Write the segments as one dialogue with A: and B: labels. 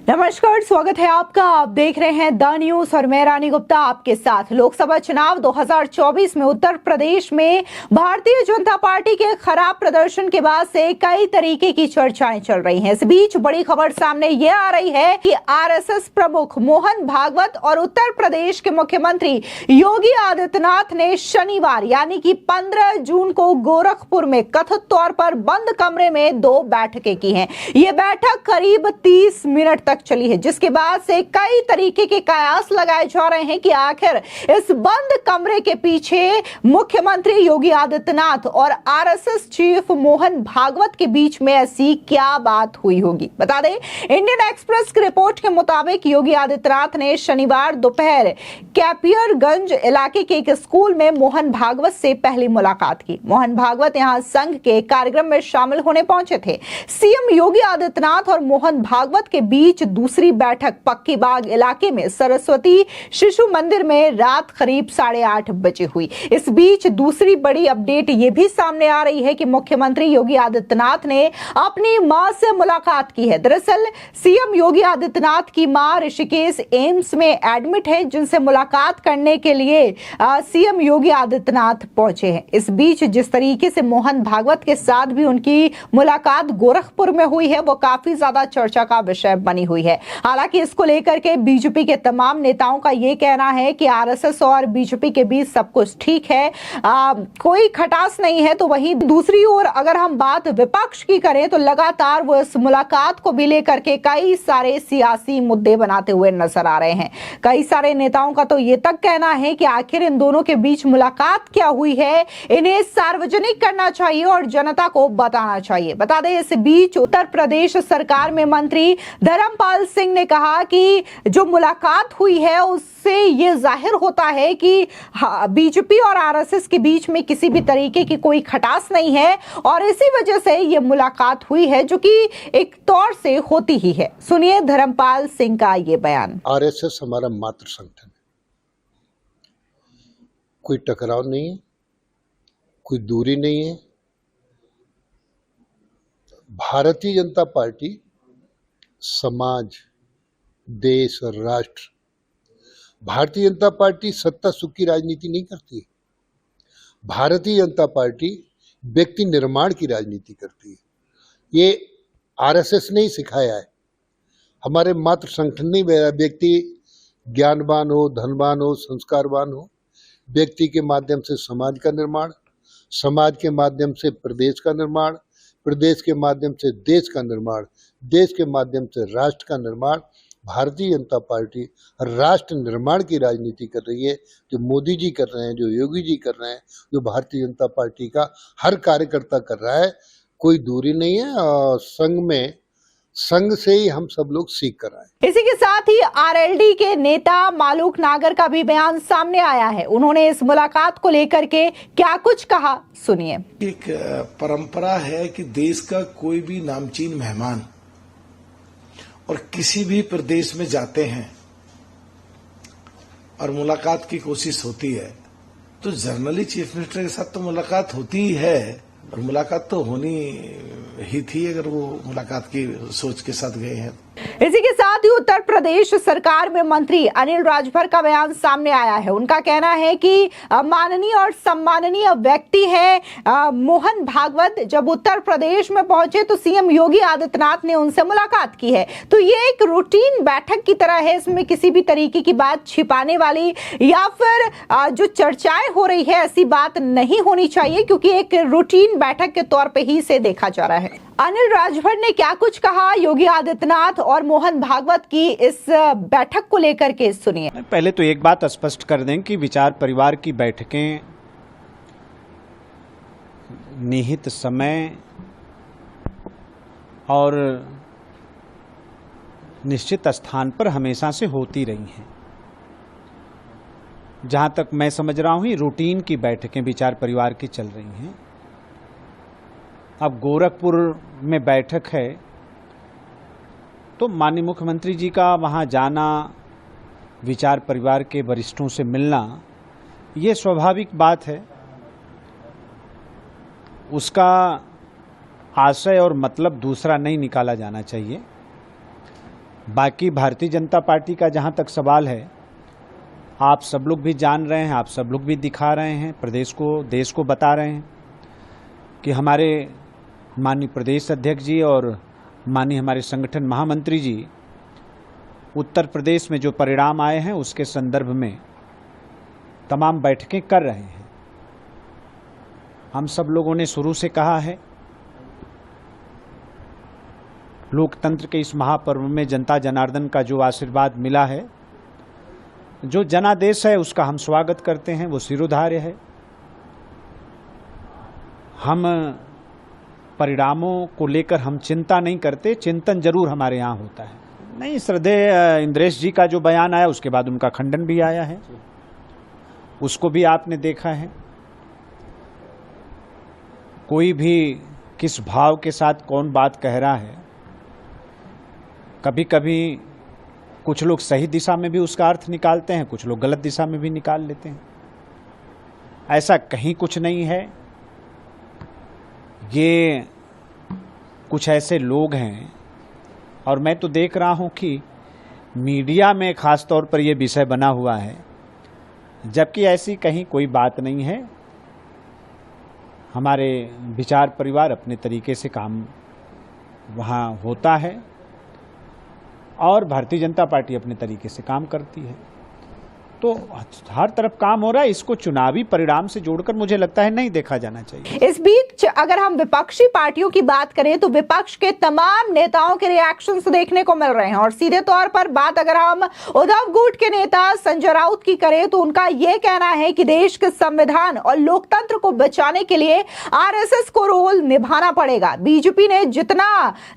A: नमस्कार, स्वागत है आपका। आप देख रहे हैं द न्यूज और मैं रानी गुप्ता आपके साथ। लोकसभा चुनाव 2024 में उत्तर प्रदेश में भारतीय जनता पार्टी के खराब प्रदर्शन के बाद से कई तरीके की चर्चाएं चल रही हैं। इस बीच बड़ी खबर सामने ये आ रही है कि आरएसएस प्रमुख मोहन भागवत और उत्तर प्रदेश के मुख्यमंत्री योगी आदित्यनाथ ने शनिवार यानी कि 15 जून को गोरखपुर में कथित तौर पर बंद कमरे में 2 बैठकें की हैं। ये बैठक करीब 30 मिनट तक चली है, जिसके बाद से कई तरीके के कयास लगाए जा रहे हैं कि आखिर इस बंद कमरे के पीछे मुख्यमंत्री योगी आदित्यनाथ और आरएसएस चीफ मोहन भागवत के बीच में ऐसी क्या बात हुई होगी। बता दें, इंडियन एक्सप्रेस की रिपोर्ट के मुताबिक योगी आदित्यनाथ ने शनिवार दोपहर कैपियरगंज इलाके के एक स्कूल में मोहन भागवत से पहली मुलाकात की। मोहन भागवत यहां संघ के कार्यक्रम में शामिल होने पहुंचे थे। सीएम योगी आदित्यनाथ और मोहन भागवत के बीच दूसरी बैठक पक्की बाग इलाके में सरस्वती शिशु मंदिर में रात करीब 8:30 बजे हुई। इस बीच दूसरी बड़ी अपडेट ये भी सामने आ रही है कि मुख्यमंत्री योगी आदित्यनाथ ने अपनी मां से मुलाकात की है। दरअसल सीएम योगी आदित्यनाथ की मां ऋषिकेश एम्स में एडमिट है, जिनसे मुलाकात करने के लिए सीएम योगी आदित्यनाथ पहुंचे हैं। इस बीच जिस तरीके से मोहन भागवत के साथ भी उनकी मुलाकात गोरखपुर में हुई है, वो काफी ज्यादा चर्चा का विषय बनी हुई है। हालांकि इसको लेकर के बीजेपी के तमाम नेताओं का यह कहना है कि आरएसएस और बीजेपी के बीच सब कुछ ठीक है, कोई खटास नहीं है। तो वहीं दूसरी ओर अगर हम बात विपक्ष की करें तो लगातार वो इस मुलाकात को भी लेकर के कई सारे सियासी मुद्दे बनाते हुए नजर आ रहे हैं। कई सारे नेताओं का तो ये तक कहना है कि आखिर इन दोनों के बीच मुलाकात क्या हुई है, इन्हें सार्वजनिक करना चाहिए और जनता को बताना चाहिए। बता दें, इस बीच उत्तर प्रदेश सरकार में मंत्री धर्मपाल सिंह ने कहा कि जो मुलाकात हुई है उससे ये जाहिर होता है कि बीजेपी और आरएसएस के बीच में किसी भी तरीके की कोई खटास नहीं है और इसी वजह से ये मुलाकात हुई है, जो कि एक तौर से होती ही है। सुनिए धर्मपाल सिंह का ये बयान।
B: आरएसएस हमारा मातृ संगठन है, कोई टकराव नहीं है, कोई दूरी नहीं है। भारतीय जनता पार्टी समाज, देश और राष्ट्र, भारतीय जनता पार्टी सत्ता सुख की राजनीति नहीं करती। भारतीय जनता पार्टी व्यक्ति निर्माण की राजनीति करती है। ये आरएसएस ने ही सिखाया है। हमारे मातृ संगठन नहीं, व्यक्ति ज्ञानवान हो, धनवान हो, संस्कारवान हो, व्यक्ति के माध्यम से समाज का निर्माण, समाज के माध्यम से प्रदेश का निर्माण, प्रदेश के माध्यम से देश का निर्माण, देश के माध्यम से राष्ट्र का निर्माण। भारतीय जनता पार्टी राष्ट्र निर्माण की राजनीति कर रही है। जो मोदी जी कर रहे हैं, जो योगी जी कर रहे हैं, जो भारतीय जनता पार्टी का हर कार्यकर्ता कर रहा है, कोई दूरी नहीं है। और संघ से ही हम सब लोग सीख कर आए।
A: इसी के साथ ही आरएलडी के नेता मालूक नागर का भी बयान सामने आया है। उन्होंने इस मुलाकात को लेकर के क्या कुछ कहा, सुनिए।
C: एक परंपरा है कि देश का कोई भी नामचीन मेहमान और किसी भी प्रदेश में जाते हैं और मुलाकात की कोशिश होती है तो जनरली चीफ मिनिस्टर के साथ तो मुलाकात होती ही है और मुलाकात तो होनी ही थी अगर वो मुलाकात की सोच के साथ गए हैं।
A: इसी के साथ ही उत्तर प्रदेश सरकार में मंत्री अनिल राजभर का बयान सामने आया है। उनका कहना है कि माननीय और सम्माननीय व्यक्ति है मोहन भागवत। जब उत्तर प्रदेश में पहुंचे तो सीएम योगी आदित्यनाथ ने उनसे मुलाकात की है। तो ये एक रूटीन बैठक की तरह है, इसमें किसी भी तरीके की बात छिपाने वाली या फिर जो चर्चाएं हो रही है ऐसी बात नहीं होनी चाहिए, क्योंकि एक रूटीन बैठक के तौर पर ही इसे देखा जा रहा है। अनिल राजभर ने क्या कुछ कहा योगी आदित्यनाथ और मोहन भागवत की इस बैठक को लेकर के, सुनिए।
D: पहले तो एक बात स्पष्ट कर दें कि विचार परिवार की बैठकें निहित समय और निश्चित स्थान पर हमेशा से होती रही हैं। जहां तक मैं समझ रहा हूं, रूटीन की बैठकें विचार परिवार की चल रही हैं। अब गोरखपुर में बैठक है तो माननीय मुख्यमंत्री जी का वहां जाना, विचार परिवार के वरिष्ठों से मिलना, ये स्वाभाविक बात है। उसका आशय और मतलब दूसरा नहीं निकाला जाना चाहिए। बाकी भारतीय जनता पार्टी का जहाँ तक सवाल है, आप सब लोग भी जान रहे हैं, आप सब लोग भी दिखा रहे हैं, प्रदेश को, देश को बता रहे हैं कि हमारे माननीय प्रदेश अध्यक्ष जी और माननीय हमारे संगठन महामंत्री जी उत्तर प्रदेश में जो परिणाम आए हैं उसके संदर्भ में तमाम बैठकें कर रहे हैं। हम सब लोगों ने शुरू से कहा है, लोकतंत्र के इस महापर्व में जनता जनार्दन का जो आशीर्वाद मिला है, जो जनादेश है, उसका हम स्वागत करते हैं, वो शिरोधार्य है। हम परिणामों को लेकर हम चिंता नहीं करते, चिंतन जरूर हमारे यहाँ होता है। नहीं, श्रद्धेय इंद्रेश जी का जो बयान आया उसके बाद उनका खंडन भी आया है, उसको भी आपने देखा है। कोई भी किस भाव के साथ कौन बात कह रहा है, कभी कभी कुछ लोग सही दिशा में भी उसका अर्थ निकालते हैं, कुछ लोग गलत दिशा में भी निकाल लेते हैं। ऐसा कहीं कुछ नहीं है। ये कुछ ऐसे लोग हैं, और मैं तो देख रहा हूं कि मीडिया में खास तौर पर यह विषय बना हुआ है, जबकि ऐसी कहीं कोई बात नहीं है। हमारे विचार परिवार अपने तरीके से काम वहाँ होता है और भारतीय जनता पार्टी अपने तरीके से काम करती है। तो हर तरफ काम हो रहा है, इसको चुनावी परिणाम से जोड़कर मुझे लगता है नहीं देखा जाना चाहिए।
A: इस बीच अगर हम विपक्षी पार्टियों की बात करें तो विपक्ष के तमाम नेताओं के रिएक्शंस देखने को मिल रहे हैं, और सीधे तौर पर बात अगर हम उद्धव गुट के नेता संजय राउत की करें तो उनका यह कहना है कि देश के संविधान और लोकतंत्र को बचाने के लिए आरएसएस को रोल निभाना पड़ेगा। बीजेपी ने जितना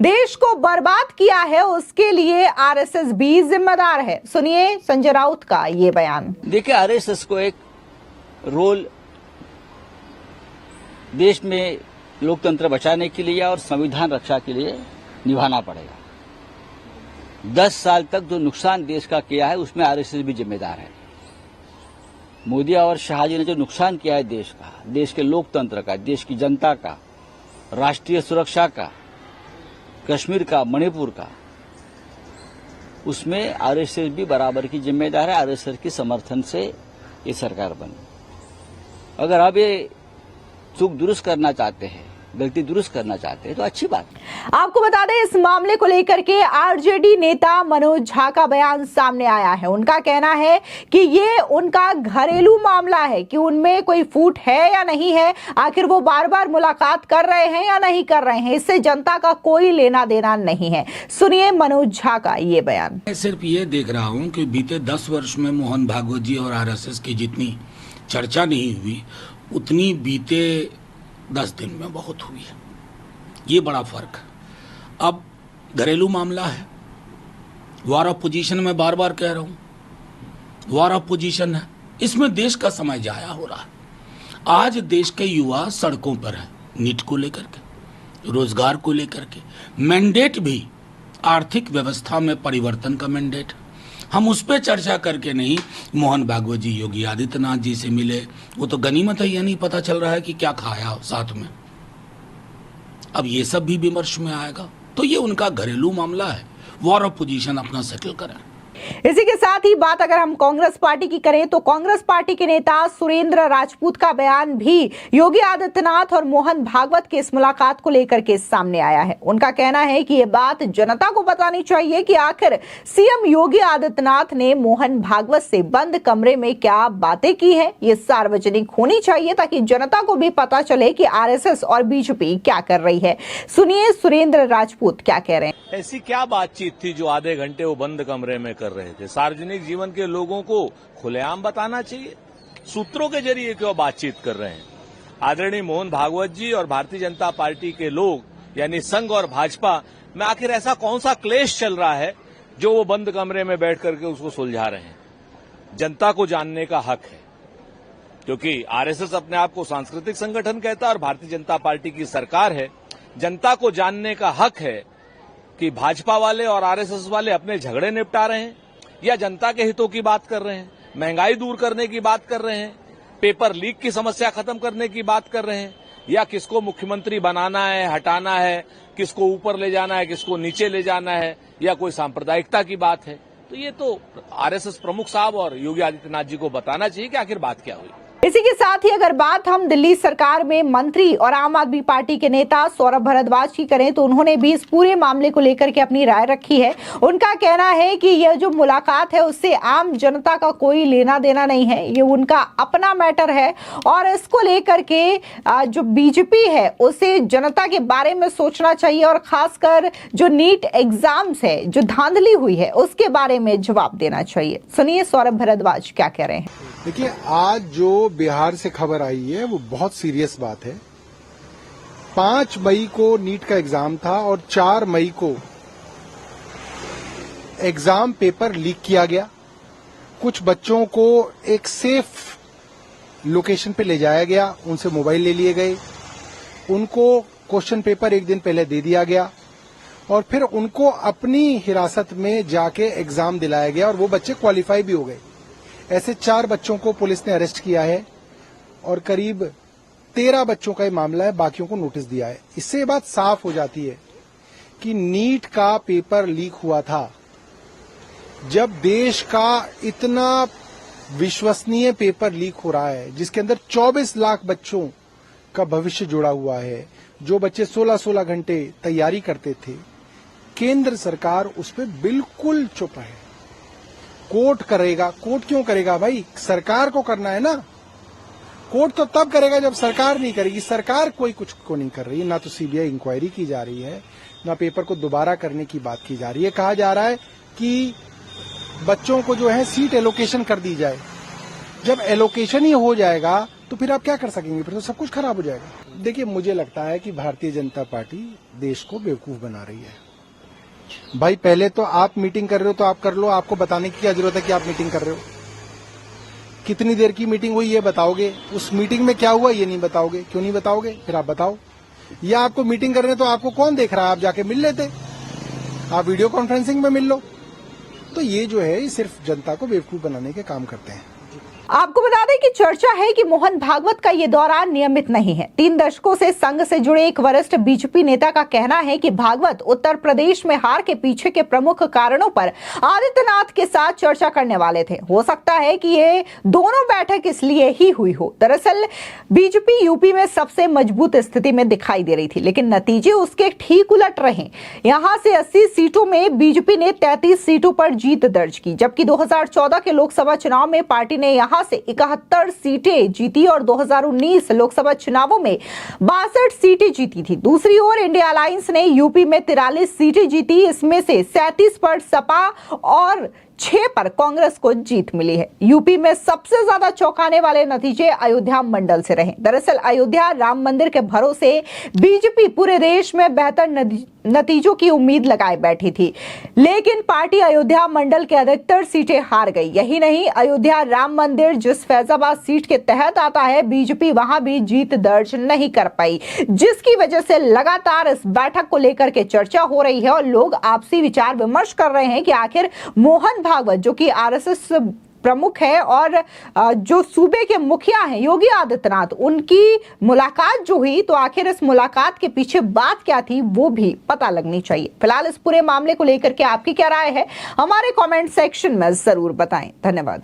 A: देश को बर्बाद किया है उसके लिए आरएसएस भी जिम्मेदार है। सुनिए संजय राउत का ये बयान।
E: देखिए, आरएसएस को एक रोल देश में लोकतंत्र बचाने के लिए और संविधान रक्षा के लिए निभाना पड़ेगा। 10 साल तक जो नुकसान देश का किया है उसमें आरएसएस भी जिम्मेदार है। मोदी और शाह जी ने जो नुकसान किया है देश का, देश के लोकतंत्र का, देश की जनता का, राष्ट्रीय सुरक्षा का, कश्मीर का, मणिपुर का, उसमें आरएसएस भी बराबर की जिम्मेदार है। आरएसएस के समर्थन से ये सरकार बनी। अगर आप ये चूक दुरुस्त करना चाहते हैं, गलती दुरुस्त करना चाहते हैं तो अच्छी बात।
A: आपको बता दें, इस मामले को लेकर के आरजेडी नेता मनोज झा का बयान सामने आया है। उनका कहना है कि ये उनका घरेलू मामला है, कि उनमें कोई फूट है या नहीं है, आखिर वो बार बार मुलाकात कर रहे हैं या नहीं कर रहे हैं, इससे जनता का कोई लेना देना नहीं है। सुनिए मनोज झा का ये बयान।
F: मैं सिर्फ ये देख रहा हूँ कि बीते 10 वर्ष में मोहन भागवत जी और आरएसएस की जितनी चर्चा नहीं हुई उतनी बीते 10 दिन में बहुत हुई है। ये बड़ा फर्क है। अब घरेलू मामला है, वॉर ऑफ पोजीशन में बार बार कह रहा हूं, वॉर ऑफ पोजीशन है, इसमें देश का समय जाया हो रहा है। आज देश के युवा सड़कों पर है, नीट को लेकर के, रोजगार को लेकर के। मैंडेट भी आर्थिक व्यवस्था में परिवर्तन का मैंडेट। हम उस पर चर्चा करके नहीं, मोहन भागवत जी योगी आदित्यनाथ जी से मिले, वो तो गनीमत है, ये नहीं पता चल रहा है कि क्या खाया साथ में। अब ये सब भी विमर्श में आएगा, तो ये उनका घरेलू मामला है। वॉर ऑफ पोजीशन अपना सेटल करें।
A: इसी के साथ ही बात अगर हम कांग्रेस पार्टी की करें तो कांग्रेस पार्टी के नेता सुरेंद्र राजपूत का बयान भी योगी आदित्यनाथ और मोहन भागवत की इस मुलाकात को लेकर के सामने आया है। उनका कहना है कि यह बात जनता को बतानी चाहिए कि आखिर सीएम योगी आदित्यनाथ ने मोहन भागवत से बंद कमरे में क्या बातें की है, ये सार्वजनिक होनी चाहिए ताकि जनता को भी पता चले कि आरएसएस और बीजेपी क्या कर रही है। सुनिए सुरेंद्र राजपूत क्या कह रहे हैं।
G: ऐसी क्या बातचीत थी जो आधे घंटे वो बंद कमरे में कर रहे थे? सार्वजनिक जीवन के लोगों को खुलेआम बताना चाहिए। सूत्रों के जरिए क्यों बातचीत कर रहे हैं? आदरणीय मोहन भागवत जी और भारतीय जनता पार्टी के लोग यानी संघ और भाजपा में आखिर ऐसा कौन सा क्लेश चल रहा है जो वो बंद कमरे में बैठ करके उसको सुलझा रहे हैं? जनता को जानने का हक है, क्योंकि आरएसएस अपने आप को सांस्कृतिक संगठन कहता है और भारतीय जनता पार्टी की सरकार है। जनता को जानने का हक है कि भाजपा वाले और आरएसएस वाले अपने झगड़े निपटा रहे हैं या जनता के हितों की बात कर रहे हैं, महंगाई दूर करने की बात कर रहे हैं, पेपर लीक की समस्या खत्म करने की बात कर रहे हैं, या किसको मुख्यमंत्री बनाना है, हटाना है, किसको ऊपर ले जाना है, किसको नीचे ले जाना है, या कोई सांप्रदायिकता की बात है, तो ये तो आरएसएस प्रमुख साहब और योगी आदित्यनाथ जी को बताना चाहिए कि आखिर बात क्या हुई।
A: इसी के साथ ही अगर बात हम दिल्ली सरकार में मंत्री और आम आदमी पार्टी के नेता सौरभ भारद्वाज की करें तो उन्होंने भी इस पूरे मामले को लेकर के अपनी राय रखी है। उनका कहना है कि यह जो मुलाकात है उससे आम जनता का कोई लेना देना नहीं है, ये उनका अपना मैटर है और इसको लेकर के जो बीजेपी है उसे जनता के बारे में सोचना चाहिए और खासकर जो नीट एग्जाम्स है, जो धांधली हुई है, उसके बारे में जवाब देना चाहिए। सुनिए सौरभ भारद्वाज क्या कह रहे हैं।
H: देखिए, आज जो बिहार से खबर आई है वो बहुत सीरियस बात है। 5 मई को नीट का एग्जाम था और 4 मई को एग्जाम पेपर लीक किया गया। कुछ बच्चों को एक सेफ लोकेशन पे ले जाया गया, उनसे मोबाइल ले लिए गए, उनको क्वेश्चन पेपर एक दिन पहले दे दिया गया और फिर उनको अपनी हिरासत में जाके एग्जाम दिलाया गया और वो बच्चे क्वालिफाई भी हो गए। ऐसे 4 बच्चों को पुलिस ने अरेस्ट किया है और करीब 13 बच्चों का ये मामला है, बाकियों को नोटिस दिया है। इससे ये बात साफ हो जाती है कि नीट का पेपर लीक हुआ था जब देश का इतना विश्वसनीय पेपर लीक हो रहा है जिसके अंदर 24 लाख बच्चों का भविष्य जुड़ा हुआ है, जो बच्चे 16-16 घंटे तैयारी करते थे। केंद्र सरकार उस पर बिल्कुल चुप है। कोर्ट करेगा, कोर्ट क्यों करेगा भाई? सरकार को करना है ना। कोर्ट तो तब करेगा जब सरकार नहीं करेगी। सरकार कोई कुछ को नहीं कर रही, ना तो सीबीआई इंक्वायरी की जा रही है, ना पेपर को दोबारा करने की बात की जा रही है। कहा जा रहा है कि बच्चों को जो है सीट एलोकेशन कर दी जाए। जब एलोकेशन ही हो जाएगा तो फिर आप क्या कर सकेंगे? फिर तो सब कुछ खराब हो जाएगा। देखिए, मुझे लगता है कि भारतीय जनता पार्टी देश को बेवकूफ बना रही है। भाई, पहले तो आप मीटिंग कर रहे हो तो आप कर लो, आपको बताने की क्या जरूरत है कि आप मीटिंग कर रहे हो? कितनी देर की मीटिंग हुई ये बताओगे? उस मीटिंग में क्या हुआ ये नहीं बताओगे? क्यों नहीं बताओगे? फिर आप बताओ। या आपको मीटिंग कर रहे हैं तो आपको कौन देख रहा है? आप जाके मिल लेते, आप वीडियो कॉन्फ्रेंसिंग में मिल लो। तो ये जो है, ये सिर्फ जनता को बेवकूफ बनाने के काम करते हैं।
A: आपको बता दें कि चर्चा है कि मोहन भागवत का ये दौरा नियमित नहीं है। 3 दशकों से संघ से जुड़े एक वरिष्ठ बीजेपी नेता का कहना है कि भागवत उत्तर प्रदेश में हार के पीछे के प्रमुख कारणों पर आदित्यनाथ के साथ चर्चा करने वाले थे। हो सकता है कि ये दोनों बैठक इसलिए ही हुई हो। दरअसल बीजेपी यूपी में सबसे मजबूत स्थिति में दिखाई दे रही थी, लेकिन नतीजे उसके ठीक उलट रहे। यहां से 80 सीटों में बीजेपी ने 33 सीटों पर जीत दर्ज की, जबकि 2014 के लोकसभा चुनाव में पार्टी ने यहां से 71 सीटें जीती और 2019 लोकसभा चुनावों में 62 सीटें जीती थी। दूसरी ओर इंडिया अलायंस ने यूपी में 43 सीटें जीती, इसमें से 37 पर सपा और 6 पर कांग्रेस को जीत मिली है। यूपी में सबसे ज्यादा चौंकाने वाले नतीजे अयोध्या मंडल से रहे। दरअसल अयोध्या राम मंदिर के भरोसे बीजेपी पूरे देश में बेहतर नतीजों की उम्मीद लगाए बैठी थी, लेकिन पार्टी अयोध्या मंडल के अधिकतर सीटें हार गई। यही नहीं, अयोध्या राम मंदिर जिस फैजाबाद सीट के तहत आता है, बीजेपी वहां भी जीत दर्ज नहीं कर पाई, जिसकी वजह से लगातार इस बैठक को लेकर के चर्चा हो रही है और लोग आपसी विचार विमर्श कर रहे हैं कि आखिर मोहन भागवत, जो कि आरएसएस प्रमुख है और जो सूबे के मुखिया हैं योगी आदित्यनाथ, उनकी मुलाकात जो हुई, तो आखिर इस मुलाकात के पीछे बात क्या थी वो भी पता लगनी चाहिए। फिलहाल इस पूरे मामले को लेकर के आपकी क्या राय है, हमारे कमेंट सेक्शन में जरूर बताएं। धन्यवाद।